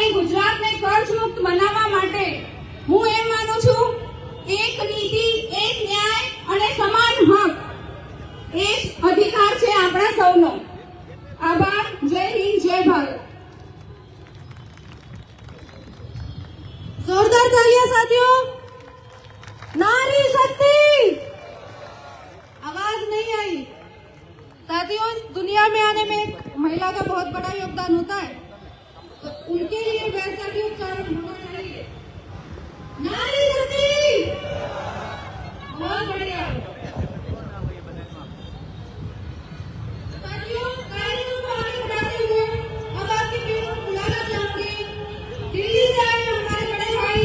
અને ગુજરાતને કર્જ મુક્ત બનાવવા માટે હું એમ માનું છું, એક નીતિ, એક ન્યાય અને સમાન હક એ જ અધિકાર છે આપણા સૌનો. આભાર. જય હિન્દ, જય ભારત. जोरदार तालियां साथियों. नारी शक्ति. आवाज नहीं आई साथियों. इस दुनिया में आने में एक महिला का बहुत बड़ा योगदान होता है, तो उनके लिए वैसा भी उच्चारण होना चाहिए. नारी शक्ति. बहुत बढ़िया साथियों. कार्यक्रम को आगे बढ़ाते हुए अब आपके बीच में बुलाना चाहूंगी दिल्ली से आए हमारे बड़े भाई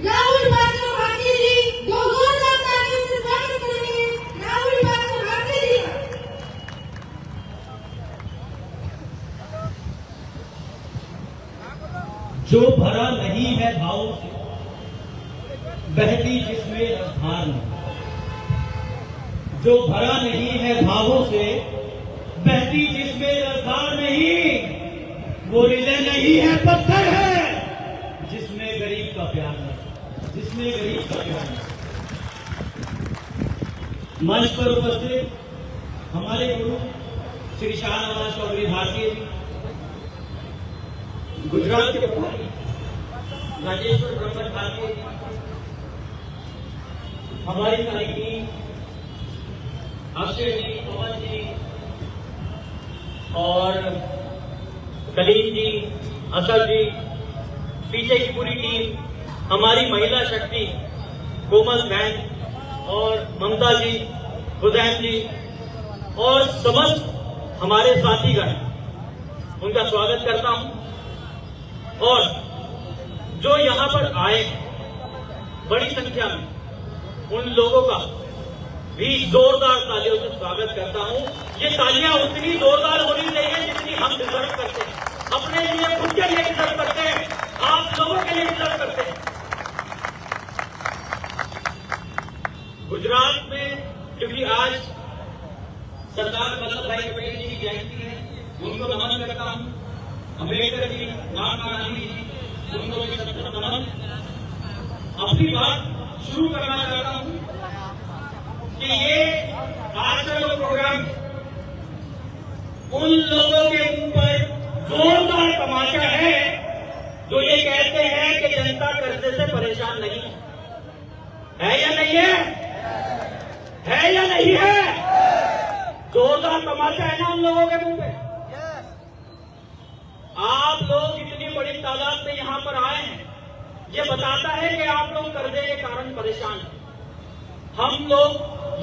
राहुल भास्कर भारती जी. जो जोरदार तालियों से स्वागत करेंगे राहुल भास्कर भारती जी. जो भरा नहीं है भावों से, बहती जिसमें रसधार नहीं. जो भरा नहीं है भावों से, बहती जिसमें रसधार नहीं. वो हृदय नहीं है, पत्थर है, जिसमें गरीब का प्यार नहीं. जिसमें गरीब का प्यार नहीं. मंच पर उपस्थित हमारे गुरु श्री शाहनवाज चौधरी भारतीय जी, गुजरात के प्रभारी राजेश्वर ब्रह्मन भारतीय जी, हमारी सारी टीम, अक्षय जी, पवन जी और कलीम जी, असद जी, पीछे की पूरी टीम, हमारी महिला शक्ति कोमल बहन और ममता जी, हुसैन जी और समस्त हमारे साथीगण, उनका स्वागत करता हूं. और जो यहां पर आए बड़ी संख्या में, उन लोगों का भी जोरदार तालियों से स्वागत करता हूं. ये तालियां उतनी जोरदार होनी चाहिए जितनी हम डिजर्व करते हैं. अपने लिए, खुद के लिए डिजर्व करते हैं, आप लोगों के लिए डिजर्व करते हैं. गुजरात में क्योंकि आज सरदार वल्लभ भाई पटेल जी की जयंती है, उनको नमन करता हूं. अम्बेडकर जी, महात्मा गांधी जी, उनको भी नमन. अपनी बात शुरू करना चाहता हूं कि ये आज का जो प्रोग्राम उन लोगों के ऊपर जोरदार तमाचा है जो ये कहते हैं कि जनता कर्जे से परेशान नहीं है या नहीं है? है या नहीं है? जोरदार तमाचा है ना उन लोगों के मुंह पे. आप लोग इतनी बड़ी तादाद में यहां पर आए हैं, ये बताता है कि आप लोग कर्जे के कारण परेशान हैं. हम लोग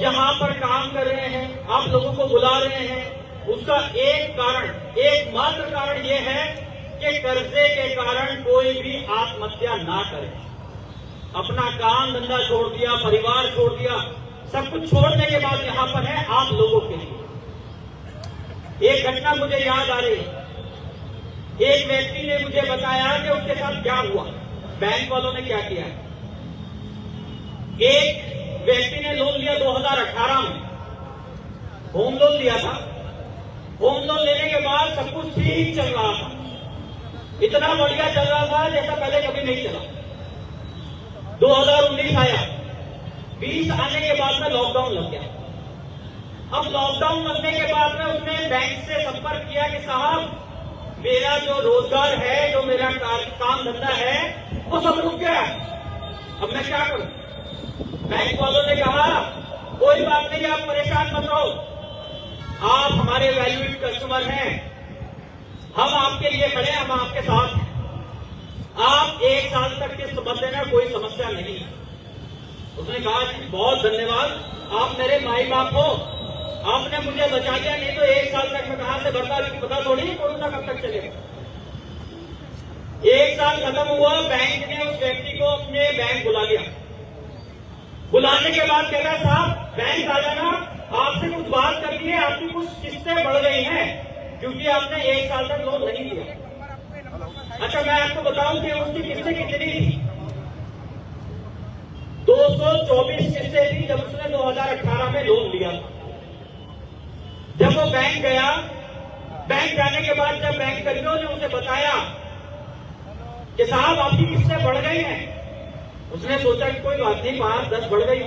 यहां पर काम कर रहे हैं, आप लोगों को बुला रहे हैं, उसका एक कारण, एकमात्र कारण ये है कि कर्जे के कारण कोई भी आत्महत्या ना करे. अपना काम धंधा छोड़ दिया, परिवार छोड़ दिया, सब कुछ छोड़ने के बाद यहां पर है आप लोगों के लिए. एक घटना मुझे याद आ रही है. एक व्यक्ति ने मुझे बताया कि उसके साथ क्या हुआ, बैंक वालों ने क्या किया. एक व्यक्ति ने लोन लिया 2018 में, होम लोन लिया था. होम लोन लेने के बाद सब कुछ ठीक चल रहा था, इतना बढ़िया चल रहा था जैसा पहले कभी नहीं चला. 2019 आया, 20 आने के बाद में लॉकडाउन लग गया. अब लॉकडाउन लगने के बाद में उसने बैंक से संपर्क किया कि साहब मेरा जो रोजगार है, जो मेरा काम धंधा है, वो सब रुक गया. अब मैं क्या करूं? बैंक वालों ने कहा कोई बात नहीं, आप परेशान मत रहो, आप हमारे वैल्यूड कस्टमर हैं, हम आपके लिए खड़े हैं, हम आपके साथ हैं. आप 1 साल तक किस्त भर देना, कोई समस्या नहीं. उसने कहा कि बहुत धन्यवाद, आप मेरे माई बाप हो, आपने मुझे बचा लिया, नहीं तो 1 साल तक मैं कहां से भरता, पता थोड़ी कोरोना कब तक चलेगा. 1 साल खत्म हुआ, बैंक ने उस व्यक्ति को अपने बैंक बुला लिया. बुलाने के बाद कह रहा साहब बैंक आ जाना, आपसे कुछ बात करनी है, आपकी कुछ किस्तें बढ़ गई हैं क्योंकि आपने 1 साल तक लोन नहीं दिया. अच्छा मैं आपको बताऊं कि उसकी किस्तें कितनी थी. 224 किस्तें थी जब उसने 2018 में लोन लिया था. जब वो बैंक गया, बैंक जाने के बाद जब बैंक कर्मियों ने उसे बताया कि साहब आपकी किस्तें बढ़ गई हैं। उसने सोचा कि कोई बात नहीं, 5-10 बढ़ गई।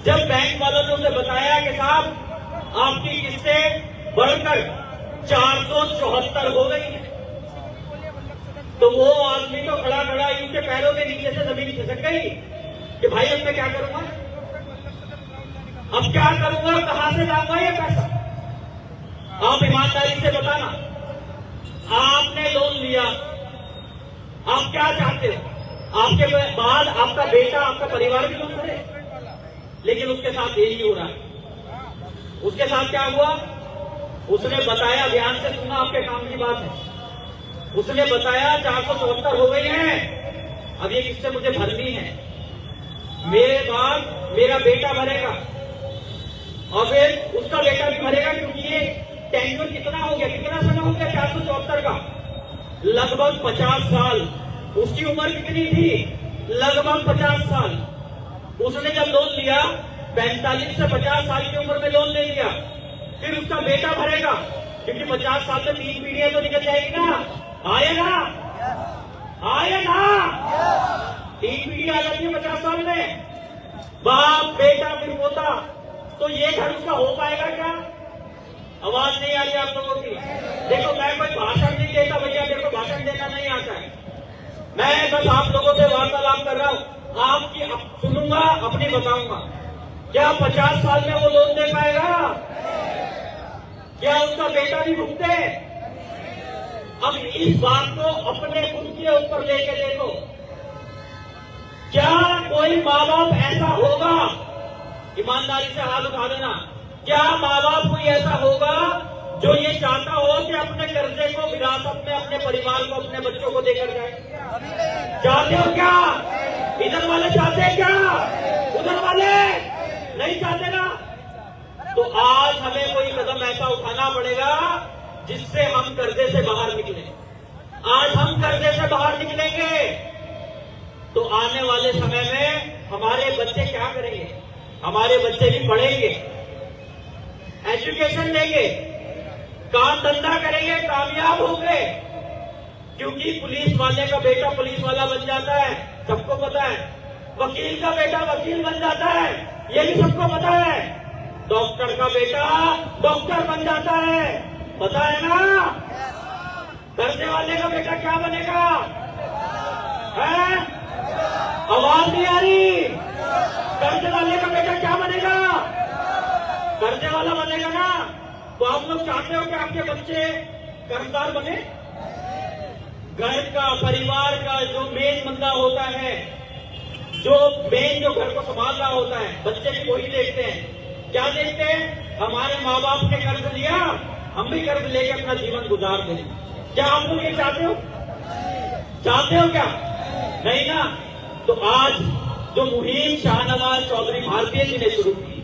जब बैंक वालों ने उसे बताया कि साहब आपकी किस्तें बढ़कर 474 हो गई हैं, तो वो आदमी तो खड़ा खड़ा ही उसके पैरों के नीचे से जमीन खिसक गई कि भाई अब मैं क्या करूंगा, अब क्या करूंगा, कहां से लाऊंगा ये पैसा। आप ईमानदारी से बताना, आपने लोन लिया, आप क्या चाहते हो? आपके बाद आपका बेटा, आपका परिवार भी लोन करे, लेकिन उसके साथ यही हो रहा है। उसके साथ क्या हुआ? उसने बताया, ध्यान से सुना, आपके काम की बात है। उसने बताया 474 हो गई है, अब ये किससे मुझे भरनी है, मेरे बाद मेरा बेटा भरेगा और फिर उसका बेटा भी भरेगा, क्योंकि ये टेन्योर कितना हो गया, कितना समय हो गया 474 का, लगभग 50 साल। उसकी उम्र कितनी थी? लगभग 50 साल। उसने जब लोन लिया 45 से 50 साल की उम्र में लोन ले लिया, फिर उसका बेटा भरेगा, क्योंकि 50 साल में 3 पीढ़ियां तो निकल जाएगी ना, आएगा आएगा 3 पीढ़ी आ जाती है 50 साल में, बाप बेटा फिर पोता, तो ये घर उसका हो पाएगा क्या? आवाज नहीं आ रही आप लोगों की? देखो, मैं कोई भाषण नहीं देता भैया, मेरे को भाषण देना नहीं आता है, मैं बस आप लोगों से वार्तालाप कर रहा हूं, आपकी सुनूंगा, अपनी बताऊंगा। क्या 50 साल में वो लोन दे पाएगा? क्या उसका बेटा भी भुगते? अब इस बात को अपने खुद के ऊपर लेके देखो, क्या कोई माँ बाप ऐसा होगा, ईमानदारी से हाथ उठा देना, क्या माँ बाप कोई ऐसा होगा जो ये चाहता हो कि अपने कर्जे को विरासत में अपने परिवार को, अपने बच्चों को देकर जाए? चाहते हो क्या? इधर वाले चाहते हैं क्या? उधर वाले नहीं चाहते ना? तो आज हमें कोई कदम ऐसा उठाना पड़ेगा जिससे हम कर्जे से बाहर निकलें। आज हम कर्जे से बाहर निकलेंगे तो आने वाले समय में हमारे बच्चे क्या करेंगे? हमारे बच्चे भी पढ़ेंगे, एजुकेशन लेंगे, काम धंधा करेंगे, कामयाब होंगे, क्योंकि पुलिस वाले का बेटा पुलिस वाला बन जाता है, सबको पता है। वकील का बेटा वकील बन जाता है, ये भी सबको पता है। डॉक्टर का बेटा डॉक्टर बन जाता है, पता है ना? कर्जे वाले का बेटा क्या बनेगा? है? आवाज नहीं आ रही? कर्जे वाले का बेटा क्या बनेगा? कर्जे वाला बनेगा ना? तो आप लोग चाहते हो कि आपके बच्चे कर्जदार बने? घर का, परिवार का जो मेन बंदा होता है, जो घर को संभाल रहा होता है, बच्चे भी वही देखते हैं। क्या देखते हैं? हमारे माँ बाप ने कर्ज लिया, हम भी कर्ज लेके अपना जीवन गुजार दें। क्या आप लोग ये चाहते हो? चाहते हो क्या? नहीं ना? तो आज जो मुहिम शाहनवाज चौधरी भारतीय जी ने शुरू की,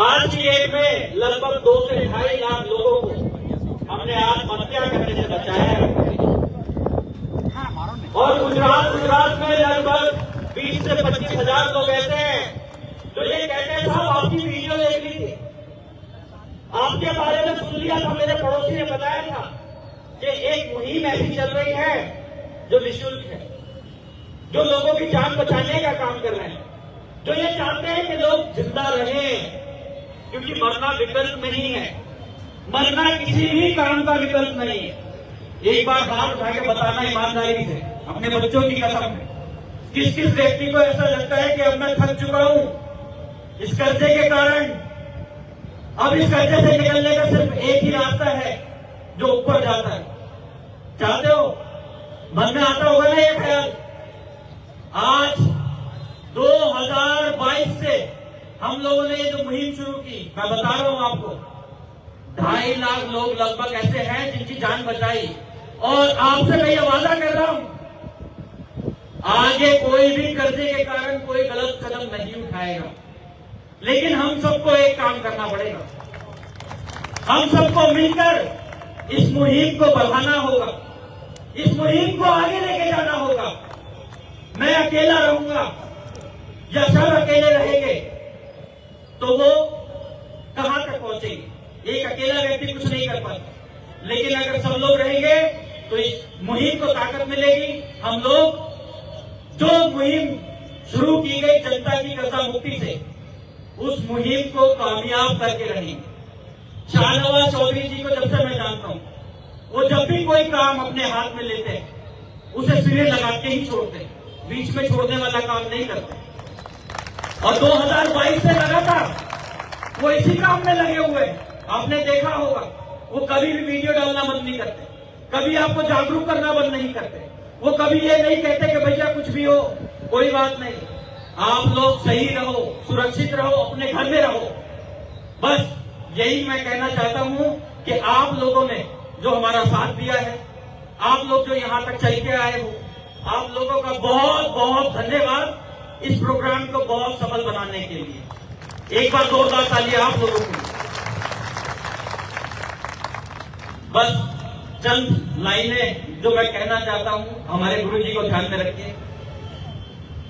आज की डेट में लगभग 2 से 2.5 लाख लोगों को हमने आत्महत्या करने से बचाया है। और गुजरात में लगभग 20 से 25 हजार लोग ऐसे हैं जो ये कहते हैं साहब आपकी वीडियो देख ली थी, आपके बारे में सुन लिया था, मेरे पड़ोसी ने बताया था कि एक मुहिम ऐसी चल रही है जो निःशुल्क है, जो लोगों की जान बचाने का काम कर रहे हैं, जो ये चाहते हैं कि लोग जिंदा रहें, क्योंकि मरना विकल्प नहीं है, मरना किसी भी काम का विकल्प नहीं है। एक बार हाथ उठा के बताना ईमानदारी से, अपने बच्चों की कसम है, किस किस व्यक्ति को ऐसा लगता है कि अब मैं थक चुका हूं इस कर्जे के कारण, अब इस कर्जे से निकलने का सिर्फ एक ही रास्ता है जो ऊपर जाता है? चाहते हो? मन में आता होगा ना ये ख्याल? आज 2022 से हम लोगों ने ये जो मुहिम शुरू की, मैं बता रहा हूं आपको, 2.5 लाख लोग लगभग ऐसे हैं जिनकी जान बचाई। और आपसे मैं ये वादा कर रहा हूं, आगे कोई भी कर्जे के कारण कोई गलत कदम नहीं उठाएगा। लेकिन हम सबको एक काम करना पड़ेगा, हम सबको मिलकर इस मुहिम को बढ़ाना होगा, इस मुहिम को आगे लेके जाना होगा। मैं अकेला रहूंगा या सब अकेले रहेंगे तो वो कहां तक पहुंचेंगे? एक अकेला व्यक्ति कुछ नहीं कर पाता, लेकिन अगर सब लोग रहेंगे तो इस मुहिम को ताकत मिलेगी। हम लोग जो मुहिम शुरू की गई जनता की कर्जा मुक्ति से, उस मुहिम को कामयाब करके रहेंगे। शाहनवाज चौधरी जी को जब से मैं जानता हूं, वो जब भी कोई काम अपने हाथ में लेते हैं उसे सिरे लगा के ही छोड़ते हैं, बीच में छोड़ने वाला काम नहीं करते। और 2022 से लगातार वो इसी काम में लगे हुए हैं। आपने देखा होगा, वो कभी भी वीडियो डालना बंद नहीं करते, कभी आपको जागरूक करना बंद नहीं करते। वो कभी ये नहीं कहते कि भैया कुछ भी हो कोई बात नहीं, आप लोग सही रहो, सुरक्षित रहो, अपने घर में रहो। बस यही मैं कहना चाहता हूं कि आप लोगों ने जो हमारा साथ दिया है, आप लोग जो यहां तक चल के आए हो, आप लोगों का बहुत बहुत धन्यवाद इस प्रोग्राम को बहुत सफल बनाने के लिए। एक बार जोरदार तालियां आप लोगों को। बस चंद लाइनें जो मैं कहना चाहता हूं, हमारे गुरु जी को ध्यान में रखिए।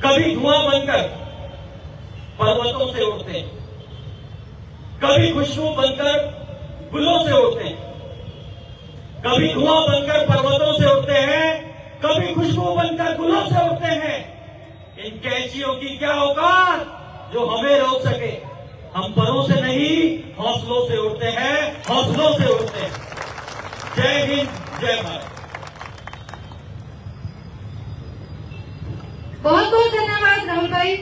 कभी धुआं बनकर पर्वतों से उड़ते हैं, कभी खुशबू बनकर गुलों से उड़ते हैं, कभी धुआं बनकर पर्वतों से उड़ते हैं, कभी खुशबू बनकर गुलों से उड़ते हैं। इन कैंचियों की क्या औकात जो हमें रोक सके। हम परों से नहीं, हौसलों से उड़ते हैं, हौसलों से उड़ते हैं। जय हिंद, जय भारत। बहुत बहुत धन्यवाद राहुल भाई।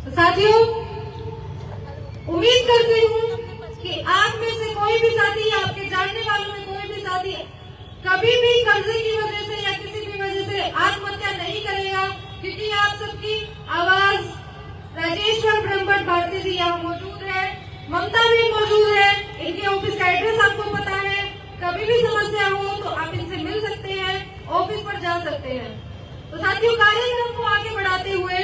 तो साथियों, उम्मीद करती हूँ कि आप में से कोई भी साथी, आपके जानने वालों में कोई भी साथी कभी भी कर्जे की वजह से या किसी भी वजह से आत्महत्या नहीं करेगा, क्योंकि आप सबकी आवाज राजेश्वर ब्रह्मभट्ट भारती जी यहाँ मौजूद है, ममता भी मौजूद है, इनके ऑफिस का एड्रेस आपको पता है। कभी भी समस्या हो तो आप इनसे मिल सकते हैं, ऑफिस पर जा सकते हैं। तो साथियों, कार्यक्रम को आगे बढ़ाते हुए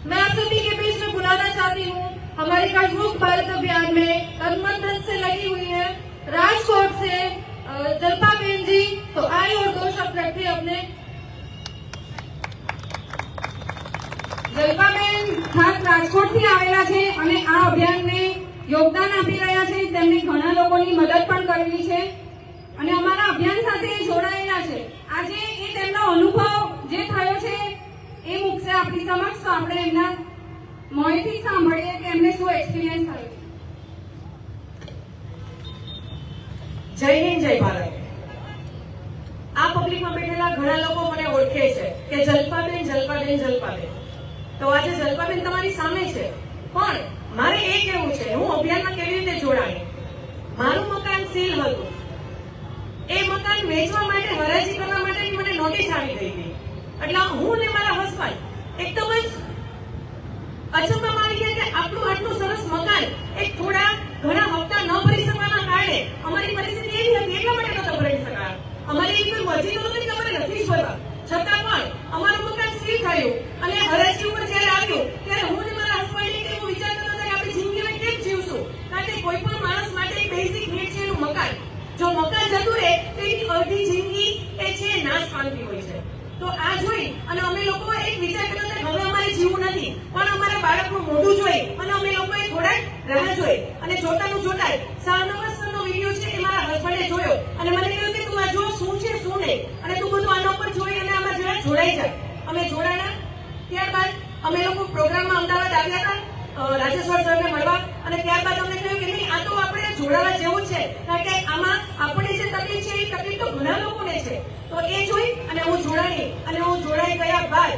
मैं आप सभी के बीच में बुलाना चाहती हूँ, हमारे कर्जमुक्त भारत अभियान में तन मन धन से लगी हुई है राजकोट से जल्पा बेन जी। तो आए और दो शब्द रखे अपने। જલ્પા બેન ખાસ રાજકોટથી આવેલા છે અને આ અભિયાનને યોગદાન આપી રહ્યા છે। તેમને ઘણા લોકોની મદદ પણ કરવી છે અને અમારા અભિયાન સાથે જોડાયેલા છે। આજે એ તેમનો અનુભવ જે થયો છે એ મૂકશે આપણી સમક્ષ। તો આપણે એમના મોંથી સાંભળીએ કે એમને શું એક્સપિરિયન્સ થયો છે। જય હિન્દ, જય ભારત। આ પબ્લિકમાં બેઠેલા ઘણા લોકો મને ઓળખે છે કે જલ્પાબેન, જલ્પાબેન, જલ્પાબેન। તો આજે જલ્પાબેન તમારી સામે છે, પણ મારે એ કહેવું છે, હું અભિયાનમાં કેવી રીતે જોડાણી। મારું મકાન સીલ હતું, એ મકાન વેચવા માટે, હરાજી કરવા માટેની મને નોટિસ આવી ગઈ હતી। એટલે હું ને મારા હસબન્ડ એકદમ જ અચંબામાં આવી ગયા કે આટલું સરસ મકાન એક થોડા ઘણા હપ્તા ન ભરી શકવાના કારણે અમારી પરિસ્થિતિ એવી હતી, એટલા માટે નહોતા ભરી શકાયા। અમારી કોઈ મરજી નહોતી કે અમારે નથી ભરવા, છતાં પણ અમારું મકાન સીલ થયું અને હરાજી ઉપર જયારે આવ્યું ત્યારે હું ને મારા હસબન્ડે એવું વિચાર કર્યો હતો કે આપણી જિંદગીમાં કેમ જીવશું, કારણ કે કોઈ પણ માણસ માટે એક બેઝિક નીડ છે એનું મકાન। જો મકાન જતું રહે તો એની અડધી જિંદગી એ છે નાશ પામતી હોય છે। તો આ જોઈ અને અમે લોકો એક વિચાર કર્યો કે હવે અમારે જીવવું નથી, પણ અમારા બાળકનું મોઢું જોઈ અને અમે લોકોએ થોડાક રાહ જોઈ અને જોતાનું જોતા શાહનવાઝનો વિડીયો છે એ મારા હસબન્ડે જોયો અને મને કહ્યું કે તું આ જો શું છે શું નહીં, અને તું બધું આના ઉપર જોઈ અને આમાં જરા જોડાઈ જાય। અમે જોડાણા। ત્યારબાદ અમે લોકો પ્રોગ્રામમાં અમદાવાદ આવ્યા હતા રાજેશ્વર સરને મળવા, અને ત્યારબાદ અમને કહ્યું કે નહીં, આ તો આપણે જોડાવા જેવું છે, કારણ કે આમાં આપણે જે તકલીફ છે એ તકલીફ તો ઘણા લોકોને છે। તો એ જોઈ અને હું જોડાણી, અને હું જોડાઈ ગયા બાદ,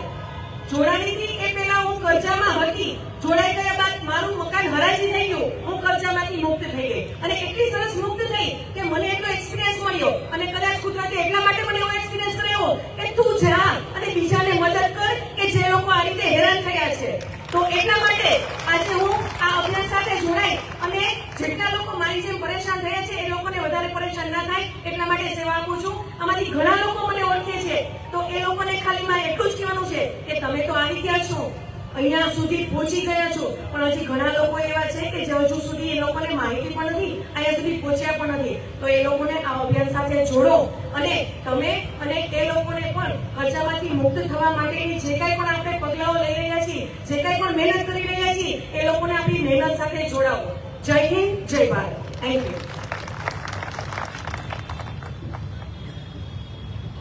જોડાણીથી એ પહેલા હું કર્જામાં હતી, જોડાઈ ગયા બાદ મારું મકાન હરાજી થઈ ગયું, હું કર્જામાંથી મુક્ત થઈ ગઈ અને એટલી સરસ મુક્ત થઈ કે મને એટલો એક્સપિરિયન્સ મળ્યો। અને કદાચ કુદરતે એટલા માટે મને એવો એક્સપિરિયન્સ કરાવ્યો કે તું જા અને બીજાને મદદ કર કે જે લોકો આ રીતે હેરાન થયા છે। તો એટલા માટે આજે હું આ અભિયાન સાથે જોડાઈ અને જેટલા લોકો મારી જેમ પરેશાન થયા છે એ લોકોને વધારે પરેશાન ના થાય એટલા માટે સેવા આપું છું। આમાંથી ઘણા લોકો મને ઓળખે છે, તો એ લોકોને ખાલી મારે એટલું જ કહેવાનું છે કે તમે તો આવી ગયા છો, અહીંયા સુધી પહોંચી ગયા છો, પણ હજી ઘણા લોકો એવા છે કે જે હજુ સુધી એ લોકોને માહિતી પણ નથી, અહીંયા સુધી પહોંચ્યા પણ નથી। તો એ લોકોને આ અભિયાન સાથે જોડો અને તમે અને એ લોકોને પણ ખર્ચામાંથી મુક્ત થવા માટેની જે કાંઈ પણ આપણે પગલાઓ લઈ રહ્યા છીએ, જે કાંઈ પણ મહેનત કરી રહ્યા છીએ, એ લોકોને આપણી મહેનત સાથે જોડાવો। જય હિન્દ, જય ભારત। Thank you.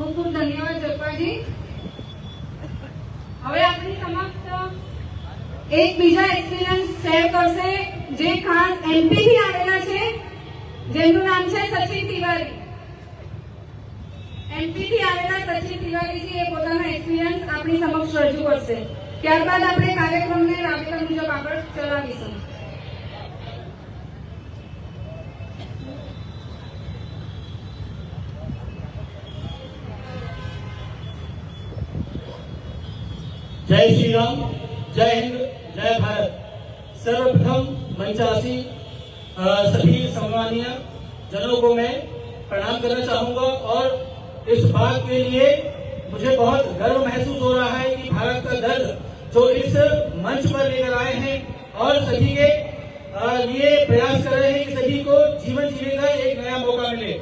ખૂબ ખૂબ ધન્યવાદ જલપાજી. હવે આપણી સમક્ષ એક બીજા એક્સપિરિયન્સ શેર કરશે જે ખાસ એમપી થી આવેલા છે, જેમનું નામ છે સચિન તિવારી. એમપી થી આવેલા સચિન તિવારીજી એ પોતાના એક્સપિરિયન્સ આપણી સમક્ષ રજૂ કરશે. ત્યારબાદ આપણે કાર્યક્રમને રાબેતા મુજબ આગળ ચલાવીશું. जय श्री राम, जय हिंद, जय भारत. सर्वप्रथम मंचासी सभी सम्मानीय जनों को मैं प्रणाम करना चाहूंगा और इस बात के लिए मुझे बहुत गर्व महसूस हो रहा है कि भारत का दर्द जो इस मंच पर लेकर आए हैं और सभी के लिए प्रयास कर रहे हैं कि सभी को जीवन जीने का एक नया मौका मिले.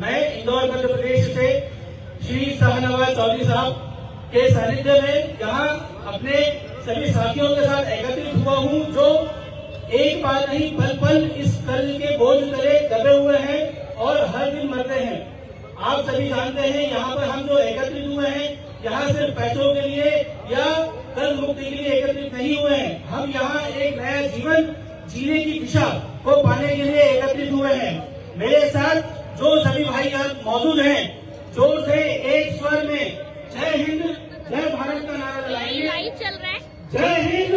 मैं इंदौर मध्य प्रदेश से श्री शाहनवाज चौधरी साहब के सानिध्य में यहाँ अपने सभी साथियों के साथ एकत्रित हुआ हूँ जो एक बार नहीं पल पल इस कर्ज के बोझ तले दबे हुए हैं और हर दिन मरते हैं. आप सभी जानते हैं यहाँ पर हम जो एकत्रित हुए हैं यहाँ सिर्फ पैसों के लिए या कर्ज मुक्ति के लिए एकत्रित नहीं हुए हैं. हम यहाँ एक नया जीवन जीने की दिशा को पाने के लिए एकत्रित हुए हैं. मेरे साथ जो सभी भाई यहाँ मौजूद हैं जोर से एक स्वर में जय हिंद जय भारत का नारा लगाएंगे. लाइव चल रहा है, जय हिंद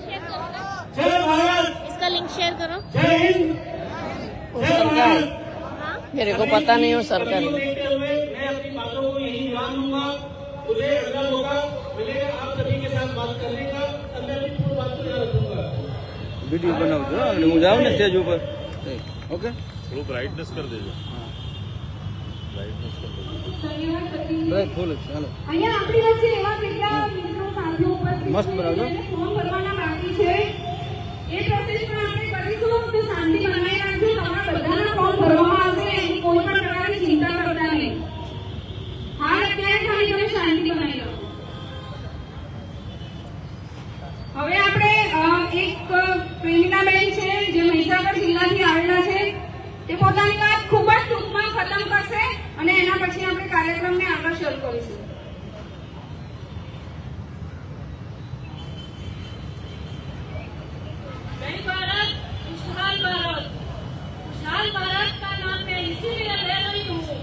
शेयर करो ना, जय भारत, इसका लिंक शेयर करो. जय हिंद जय भारत. हाँ, मेरे को पता नहीं हो सरकार. देखते हुए मैं अपनी बातों को यही विराम दूंगा. मुझे अगला मौका मिलेगा आप सभी के साथ बात करने का, तब मैं अपनी पूरी बात को याद रखूंगा. વિડીયો બનાવજો અને હું જાઉં ને સ્ટેજ ઉપર. ઓકે, થોડું બ્રાઇટનેસ કરી દેજો. બ્રાઇટનેસ કરી દેજો. ધન્યવાદ સચિનજી. ફૂલ ચાલો. અહીંયા આપણી વચ્ચે એવા કેટલા મિત્રો સાથીઓ ઉપસ્થિત મસ્ત બનાવજો. છે જેને ફોન કરવાના બાકી છે. એ પ્રોસેસ પણ આપણે કરીશું તો શાંતિ બનાવી રાખજો. તમારા બધાના ફોન ભરવામાં આવશે, એની કોઈ પણ પ્રકારની ચિંતા કરતા નહીં. હાલ અત્યારે ખાલી તમે શાંતિ બનાવી રાખો. હવે આપણે એક પ્રેમિકાબેન છે જે મહીસાગર જિલ્લાથી આવેલા છે, તે પોતાની વાત ખૂબ જ ટૂંકમાં ખતમ કરશે અને એના પછી આપણે કાર્યક્રમને આગળ શરૂ કરીશું. जय भारत, खुशहाल भारत. खुशहाल भारत का नाम मैं इसीलिए ले रही हूँ,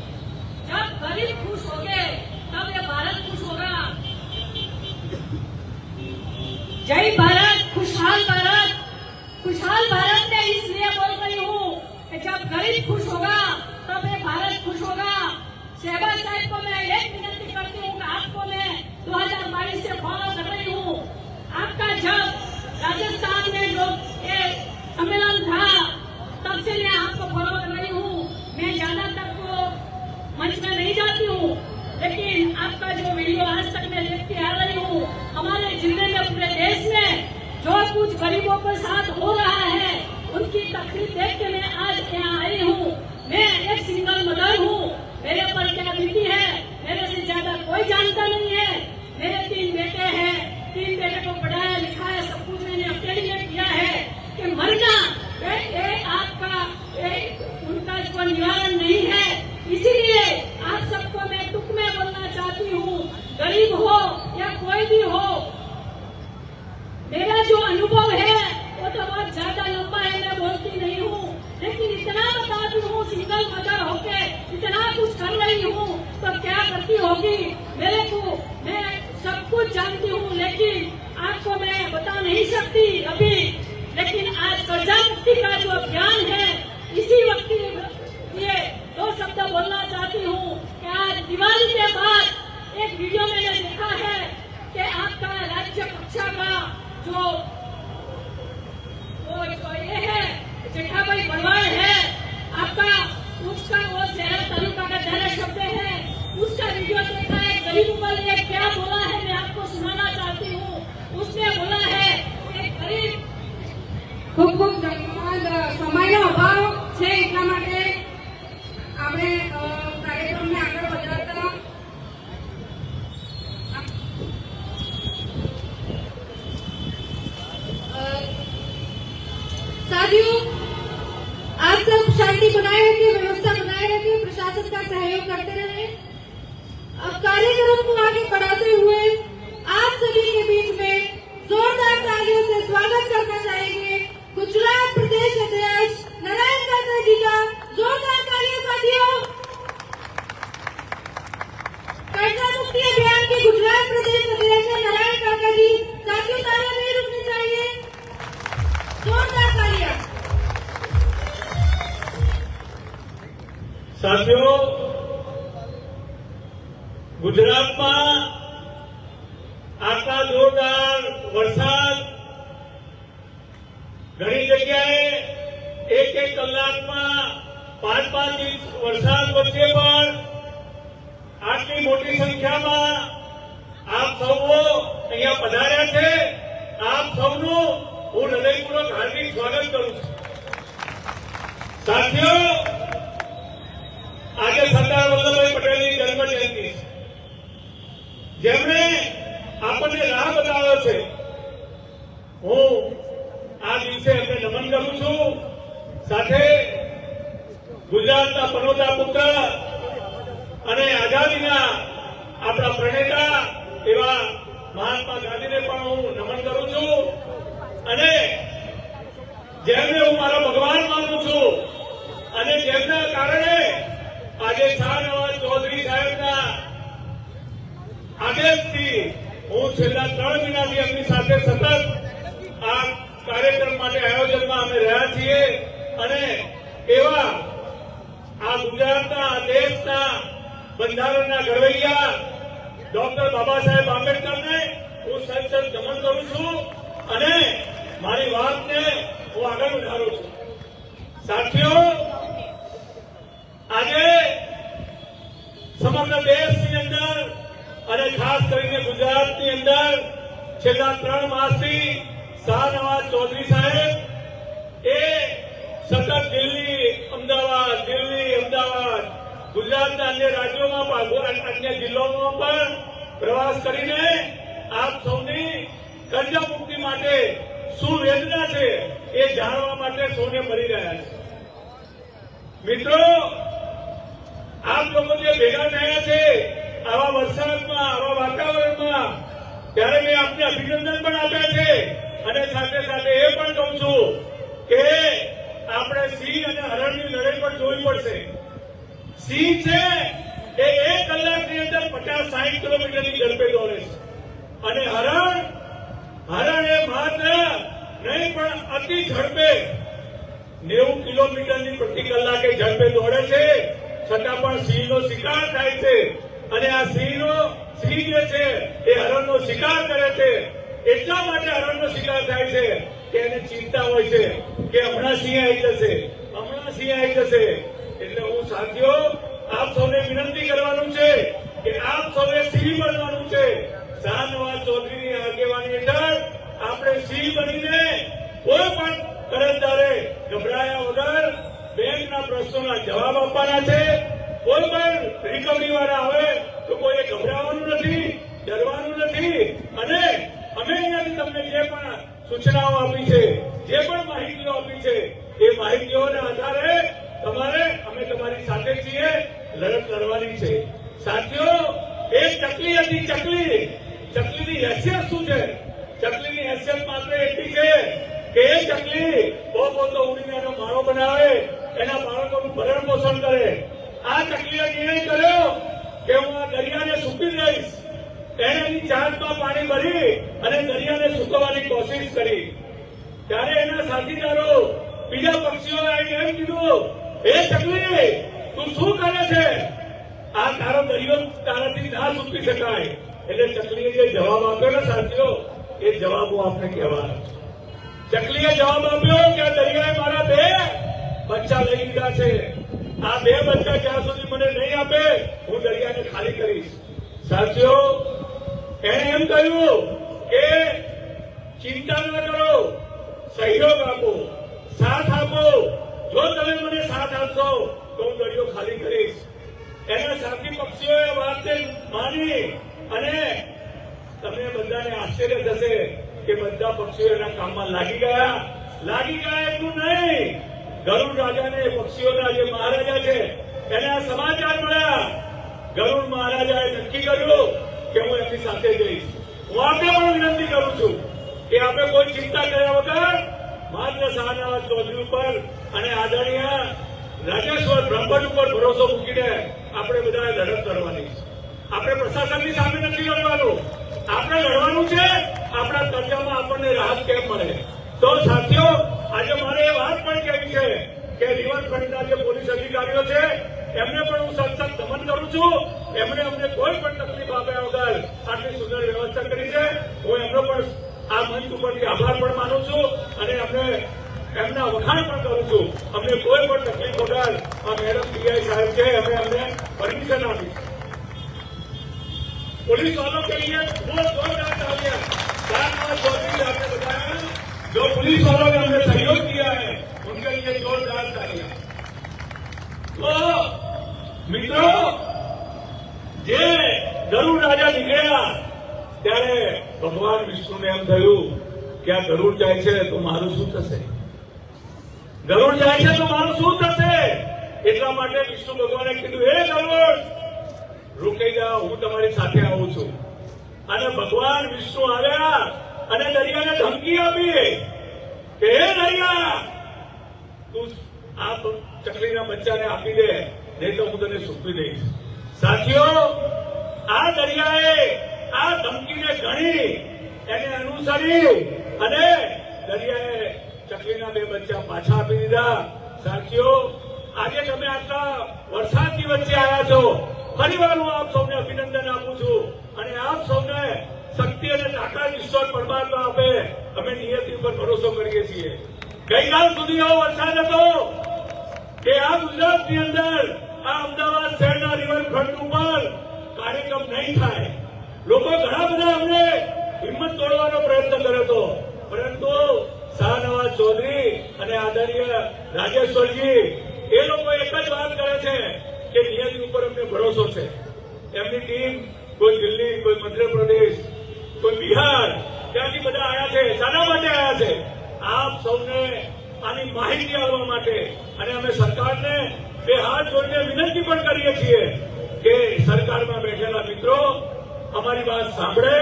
जब गरीब खुश हो गए तब ये भारत खुश होगा. जय भारत, खुशहाल भारत. खुशहाल भारत मैं इसलिए बोल रही हूँ कि जब गरीब खुश होगा तब ये भारत खुश होगा. शहबाज साहब को मैं एक विनती करती हूँ कि आपको मैं 2022 से फॉलो कर रही हूँ. आपका जब राजस्थान में जो ये सम्मेलन था तब से मैं आपको फॉलो कर रही हूँ. मैं ज्यादा तक तो मंच में नहीं जाती हूँ, लेकिन आपका जो वीडियो आज तक मैं देखती आ रही हूँ, हमारे जिले में पूरे देश में जो कुछ गरीबों के साथ हो रहा है उनकी तकलीफ देख के मैं आज यहाँ आई हूँ. मैं एक सिंगल मदर हूँ, मेरे पर क्या बीती है मेरे से ज्यादा कोई जानता नहीं है. मेरे 3 बेटे हैं, 3 बेटे को पढ़ाया लिखाया सब कुछ मैंने अपने लिए किया है कि मरना ये आपका उनका कोई निवारण नहीं है. इसीलिए आप सबको मैं टुक में बोलना चाहती हूँ, गरीब हो या कोई भी हो, मेरा जो अनुभव है वो तो बहुत ज्यादा लंबा है, मैं बोलती नहीं हूँ, लेकिन इतना बताती हूँ सिंगल मदर होके इतना कुछ कर रही हूँ तो क्या करती होगी मेरे को मैं सब कुछ जानती हूँ, लेकिन आपको मैं बता नहीं सकती अभी. लेकिन आज कर्जा मुक्ति का जो अभियान है इसी वक्त ये 2 शब्द बोलना चाहती हूँ कि आज दिवाली के बाद एक वीडियो मैंने देखा है कि आपका राज्य कक्षा का जो ये है जेठाभाई बनवाड़ है आपका, उसका वो शहर तालुका का धारा शब्द है, उसका वीडियो देखा है. गरीब पर ये क्या बोला है मैं आपको सुनाना चाहती हूँ. उसने बोला है कि गरीब ખૂબ ખૂબ ધન્યવાદ. સમયનો અભાવ છે એટલા માટે આપણે કાર્યક્રમને આગળ વધારતા साथियों, आप सब शांति बनाए रखिए, व्यवस्था बनाए रखिए, प्रशासन का सहयोग करते रहे. अब कार्यक्रम को आगे बढ़ाते हुए आप सभी के बीच में जोरदार तालियों से स्वागत करना चाहेंगे गुजरात प्रदेश अध्यक्ष नारायण काका जी का। जोरदार तालियां साथियों। कर्जा मुक्ति अभियान के गुजरात प्रदेश अध्यक्ष नारायण काका जी। साथियों तालियां नहीं रुकनी चाहिए, जोरदार तालियां। साथियों, ગુજરાતમાં આટલા જોરદાર વરસાદ, ઘણી જગ્યાએ એક કલાકમાં 5-5 ઇંચ વરસાદ વચ્ચે પણ આટલી મોટી સંખ્યામાં આપ સૌ અહીંયા પધાર્યા છે। આપ સૌનું હું હૃદયપૂર્વક હાર્દિક સ્વાગત કરું છું। સાથીઓ, આજે સરદાર વલ્લભભાઈ પટેલની જન્મ જયંતિ છે, જેમણે આપણને રાહ બતાવ્યો છે। હું આ દિવસે એમને નમન કરું છું। સાથે ગુજરાતના પનોતા પુત્ર અને આઝાદીના આપણા પ્રણેતા એવા મહાત્મા ગાંધીને પણ હું નમન કરું છું અને જેમને હું મારા ભગવાન માનું છું અને જેમના કારણે આજે શાહનવાજ ચૌધરી સાહેબના આદેશથી હું છેલ્લા 3 મહિનાથી એમની સાથે સતત આ કાર્યક્રમ માટે આયોજનમાં અમે રહ્યા છીએ અને એવા આ ગુજરાતના દેશના બંધારણના ઘડવૈયા ડોક્ટર બાબા સાહેબ આંબેડકરને હું સચોટ નમન કરું છું અને મારી વાતને હું આગળ વધારું છું। સાથીઓ, આજે સમગ્ર દેશની અંદર અને ખાસ કરીને ગુજરાતની અંદર છેલ્લા 3 માસથી શાહનવાજ ચૌધરી સાહેબ એ સતત દિલ્હી અમદાવાદ ગુજરાતના અન્ય રાજ્યોમાં પણ અન્ય જિલ્લાઓમાં પણ પ્રવાસ કરીને આપ સૌની કર્જા મુક્તિ માટે શું વેદના છે એ જાણવા માટે સૌને મળી રહ્યા છે। મિત્રો, આપ લોકો જે ભેગા થયા છે આવા વરસાદમાં, આવા વાતાવરણમાં, ત્યારે મેં આપને અભિનંદન પણ આપ્યા છે અને સાથે સાથે એ પણ કહું છું કે આપણે સિંહ અને હરણની લડાઈ પણ જોવી પડશે। સિંહ છે એ 1 કલાકની અંદર 50-60 કિલોમીટરની ઝડપે દોડે છે અને હરણ એ માત્ર નહીં પણ અતિ ઝડપે 90 કિલોમીટરની પ્રતિ કલાકે ઝડપે દોડે છે, છતાં પણ સિંહનો શિકાર થાય છે અને આ સિંહ જે છે એ હરણનો શિકાર કરે છે। એટલા માટે હરણનો શિકાર થાય છે કે એને ચિંતા હોય છે કે હમણાં સિંહ આવી જશે। એટલે હું સાથીઓ આપ સૌને વિનંતી કરવાનું છે કે આપ સૌએ સિંહ બનવાનું છે। શાહનવાજ ચૌધરીની આગેવાની હેઠળ આપણે સિંહ બનીને કોઈ પણ અરજદારે ગભરાયા વગર બેંકના પ્રશ્નોના જવાબ આપવાના છે। કોઈ પણ રિકવરી વાળા આવે તો કોઈએ ગભરાવાનું નથી, ડરવાનું નથી અને અમે અહીંયાથી તમને જે પણ સૂચનાઓ આપી છે, જે પણ માહિતીઓ આપી છે એ માહિતીઓના આધારે અમે તમારી સાથે છીએ, લડત લડવાની છે। સાથીઓ, એક ચકલી હતી, ચકલીની હેસિયત શું છે? ચકલીની હેસિયત માત્ર એટલી છે કે એ ચકલી બહુ ઉડીને એનો માળો બનાવે, એના બાળકોનું ભરણ પોષણ કરે। આ ચકલીએ નિર્ણય કર્યો કે હું આ દરિયાને સૂકી દઈશ। એની ચાંચમાં પાણી ભરી અને દરિયાને સૂકવવાની કોશિશ કરી। ત્યારે એના સાથીદારો બીજા પક્ષીઓએ આવીને એમ કીધું, એ ચકલી તું શું કરે છે? આ તારો દરિયો તારાથી ના સૂકી શકાય। એટલે ચકલીએ જે જવાબ આપ્યો ને સાથીઓ, એ જવાબ હું આપને કહેવાનો છું। ચકલીએ જવાબ આપ્યો કે આ દરિયાએ મારા 2 બચ્ચા લઈ લીધા છે। આ 2 બચ્ચા જ્યાં સુધી મને નહીં આપે હું દરિયાને ખાલી કરીશ। સાથીઓ, એને એમ કહ્યું કે ચિંતા ન કરો, સહયોગ આપો, સાથ આપો। જો તમે મને સાથ આપશો તો હું દરિયો ખાલી કરીશ। એના સાથી પક્ષીઓએ વાતને માની અને તમને બધાને આશ્ચર્ય થશે કે બધા પક્ષીઓ એના કામમાં લાગી ગયા એટલું નહીં, ગરુડ રાજાને પક્ષીઓના જે મહારાજા છે એને આ સમાચાર મળ્યા ગરુડ મહારાજાએ નક્કી કર્યું કે હું એમની સાથે જઈશ. હું આપને પણ વિનંતી કરું છું કે આપણે કોઈ ચિંતા કર્યા વગર માત્ર શાહનવાજ ચૌધરી ઉપર અને આદરણીય રાજેશ્વર બ્રહ્મભટ્ટ ઉપર ભરોસો મૂકીને આપણે બધાએ લડત કરવાની છે. આપણે પ્રશાસનની સામે નથી લડવાનું, આપણે લડવાનું છે આપણા કર્જામાં આપણને રાહત કેમ મળે. તો સાથીઓ, આજે મારે એ વાત પણ કહેવી છે કે રિવરફ્રન્ટના જે પોલીસ અધિકારીઓ છે એમને પણ હું સખત નમન કરું છું. એમણે અમને કોઈ પણ તકલીફ આપ્યા વગર આટલી સુંદર વ્યવસ્થા કરી છે. હું એમનો પણ આ મંચ ઉપરથી આભાર પણ માનું છું અને એમને એમના વખાણ પણ કરું છું. અમને કોઈ પણ તકલીફ વગર આ મેડમ પીઆઈ સાહેબ છે એમણે અમને પરમિશન આપી. पुलिस वालों के लिए बहुत जोरदार तालियां। शाहनवाज चौधरी साहब ने बताया जो पुलिस वालों ने हमें सहयोग किया है उनके लिए जोरदार तालियां। तो मित्रों, જે ગરુડ રાજા નીકળ્યા ત્યારે ભગવાન વિષ્ણુને એમ થયું કે આ ગરુડ જાય છે તો મારું શું થશે, ગરુડ જાય છે તો મારું શું થશે. એટલા માટે વિષ્ણુ ભગવાને કીધું, હે ગરુડ રોકાઈ જાઓ, હું તમારી સાથે આવું છું. અને ભગવાન વિષ્ણુ આવ્યા અને દરિયાને ધમકી આપી કે હે દરિયા, તું આ ચકલીના બચ્ચાને આપી દે, નહીં તો હું તને સૂકવી દઈશ. સાથીઓ, આ દરિયાએ આ ધમકીને ગણી એને અનુસરી અને દરિયાએ ચકલીના 2 બચ્ચા પાછા આપી દીધા. સાથીઓ, આજે તમે આટલા વરસાદની વચ્ચે આવ્યા છો. ફરીવાર હું આપ સૌને અભિનંદન આપું છું અને આપ સૌને શક્તિ અને તાકાત ઈશ્વર પરમાત્મા આપે. અમે નિયતિ ઉપર ભરોસો કરીએ છીએ. ગઈકાલ સુધી એવો વરસાદ હતો કે આ ગુજરાતની અંદર આ અમદાવાદ શહેરના રિવરફ્રન્ટ ઉપર કાર્યક્રમ નહીં થાય. લોકો ઘણા બધા અમને હિંમત તોડવાનો પ્રયત્ન કર્યો હતો, પરંતુ શાહનવાજ ચૌધરી અને આદરણીય રાજેશ્વરજી એ લોકો એક જ વાત કરે છે કે નિયતિ ઉપર અમને ભરોસો છે. એમની ટીમ કોઈ દિલ્હી, કોઈ મધ્યપ્રદેશ, કોઈ બિહાર, ત્યાંથી બધા આવ્યા છે. શાના માટે આવ્યા છે? આપ સૌને આની માહિતી આપવા માટે. અને અમે સરકારને 2 હાથ જોડીને વિનંતી પણ કરીએ છીએ કે સરકારમાં બેઠેલા મિત્રો અમારી વાત સાંભળે.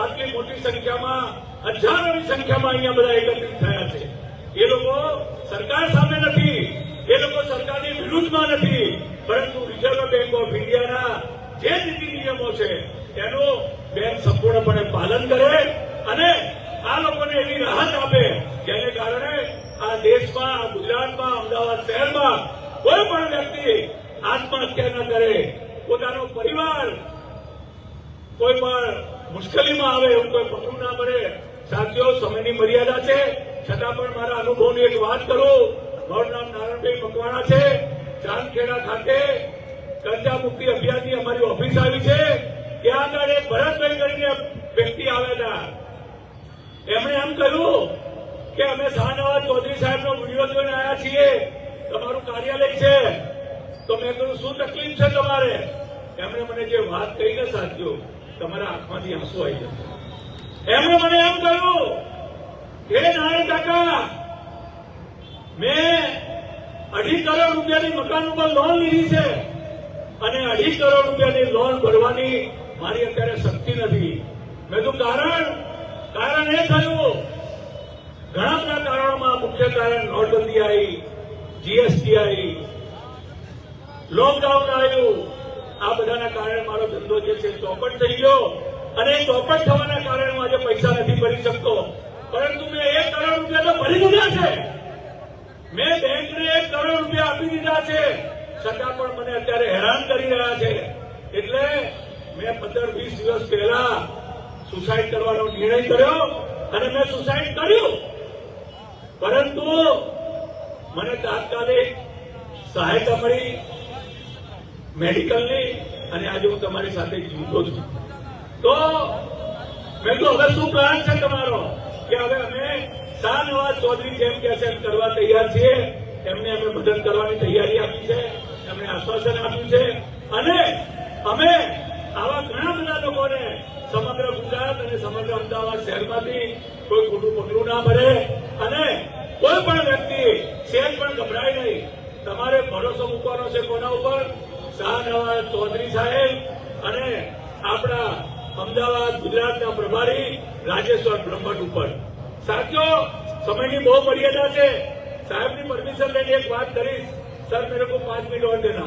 આટલી મોટી સંખ્યામાં, હજારોની સંખ્યામાં અહીંયા બધા એકત્રિત થયા છે. એ લોકો સરકાર સામે નથી, એ લોકો સરકારની વિરુદ્ધમાં નથી, પરંતુ રિઝર્વ બેંક ઓફ ઇન્ડિયાના જે નીતિ નિયમો છે એનું બેંક સંપૂર્ણપણે પાલન કરે અને આ લોકોને એવી રાહત આપે જેને કારણે આ દેશમાં, આ ગુજરાતમાં, અમદાવાદ શહેરમાં કોઈ પણ વ્યક્તિ આત્મહત્યા ન કરે, પોતાનો પરિવાર કોઈ પણ મુશ્કેલીમાં આવે એવું કોઈ પગલું ના પડે. સાથીઓ, સમયની મર્યાદા છે, છતાં પણ મારા અનુભવની એક વાત કરું. મારું નામ નારાયણભાઈ મકવાણા છે. ચાંદખેડા ખાતે કર્જા મુક્તિ અભિયાનની અમારી ઓફિસ આવી છે. ત્યાં આગળ એક ભરતભાઈ કરીને વ્યક્તિ આવ્યા હતા. એમણે એમ કહ્યું કે અમે શાહનવાજ ચૌધરી સાહેબનો વિડીયો જોઈને આવ્યા છીએ, તમારું કાર્યાલય છે. તો મેં કહ્યું, શું તકલીફ છે તમારે? એમણે મને જે વાત કહી ને સાથીઓ, તમારા આંખમાંથી આંસુ આવી જશે. એમણે મને એમ કહ્યું, હે નારાયણ કાકા, મેં 2.5 કરોડ રૂપિયાની મકાન ઉપર લોન લીધી છે અને 2.5 કરોડ રૂપિયાની લોન ભરવાની મારી અત્યારે શક્તિ નથી. મેં તો કારણ એ થયું, ઘણા બધા કારણોમાં મુખ્ય કારણ નોટબંધી આવી, જીએસટી આવી, લોકડાઉન આવ્યું. આ બધાના કારણે મારો ધંધો જે છે ચોપટ થઈ ગયો અને એ ચોપટ થવાના કારણે હું આજે પૈસા નથી ભરી શકતો. પરંતુ મેં 1 કરોડ રૂપિયા તો ભરી દીધા છે. મેં બેંકને 1 કરોડ રૂપિયા આપી દીધા છે, છતાં પણ મને અત્યારે હેરાન કરી રહ્યા છે. એટલે મેં 15-20 દિવસ પહેલા સુસાઇડ કરવાનો નિર્ણય કર્યો અને મેં સુસાઇડ કર્યું. પરંતુ મને તાત્કાલિક સહાયતા મળી મેડિકલની અને આજે હું તમારી સાથે જીવતો છું. તો મેં તો હવે શું પ્લાન છે તમારો કે હવે અમે શાહનવાજ ચૌધરી જેમ કે છે એમ કરવા તૈયાર છીએ. એમને અમે મદદ કરવાની તૈયારી આપી છે, એમને આશ્વાસન આપ્યું છે અને અમે આવા ઘણા બધા લોકોને સમગ્ર ગુજરાત અને સમગ્ર અમદાવાદ શહેરમાંથી કોઈ ખોટું પગલું ના ભરે અને કોઈ પણ વ્યક્તિ સહેજ પણ ગભરાય નહીં. તમારે ભરોસો મૂકવાનો છે કોના ઉપર? શાહનવાજ ચૌધરી સાહેબ અને આપણા અમદાવાદ ગુજરાતના પ્રભારી રાજેશ્વર બ્રહ્મભટ્ટ ઉપર. સાથીઓ, સમયની બહુ મર્યાદા છે. સાહેબની પરમિશન લઈને એક વાત કરીશ. સર मेरे को 5 मिनट और देना.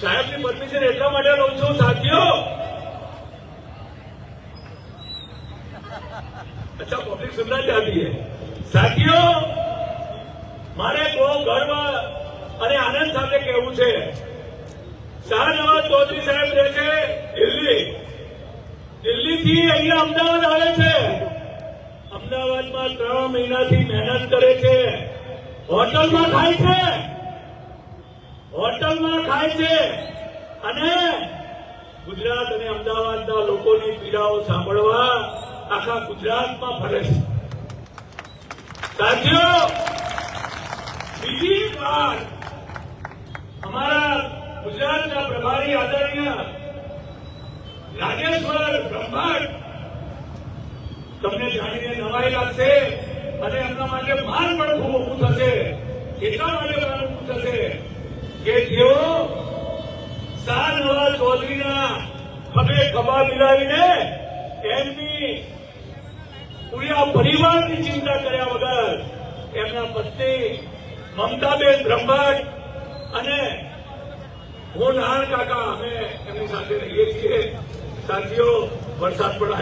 સાહેબની પરમિશન એટલા માટે લઉં છું સાથીઓ. अच्छा पब्लिक सुनना चाहती है. સાથીઓ, મારે બહુ ગર્વ અને આનંદ સાથે કહેવું છે, શાહનવાજ ચૌધરી સાહેબ રહે છે દિલ્હીથી અહીંયા અમદાવાદ આવે છે. અમદાવાદમાં 3 મહિનાથી મહેનત કરે છે. હોટલમાં ખાય છે અને ગુજરાત અને અમદાવાદના લોકોની પીડાઓ સાંભળવા આખા ગુજરાતમાં ફરે છે. સાથીઓ, બીજી વાત, અમારા ગુજરાતના પ્રભારી આદરણીય રાજેશ્વર બ્રહ્મભટ્ટ, તમને જાણીને નવાઈ લાગશે અને એમના માટે માન પણ ખૂબ ઊભું થશે. એટલા માટે માન ઊભું થશે કે જેઓ શાહનવાજ ચૌધરીના ખભે ખભા મિલાવીને એમની પૂરા પરિવારની ચિંતા કર્યા વગર એમના પત્ની મમતાબેન બ્રહ્મભટ્ટ અને હું નારાયણ કાકા અમે એમની સાથે રહીએ છીએ. સાથીઓ, વરસાદ પણ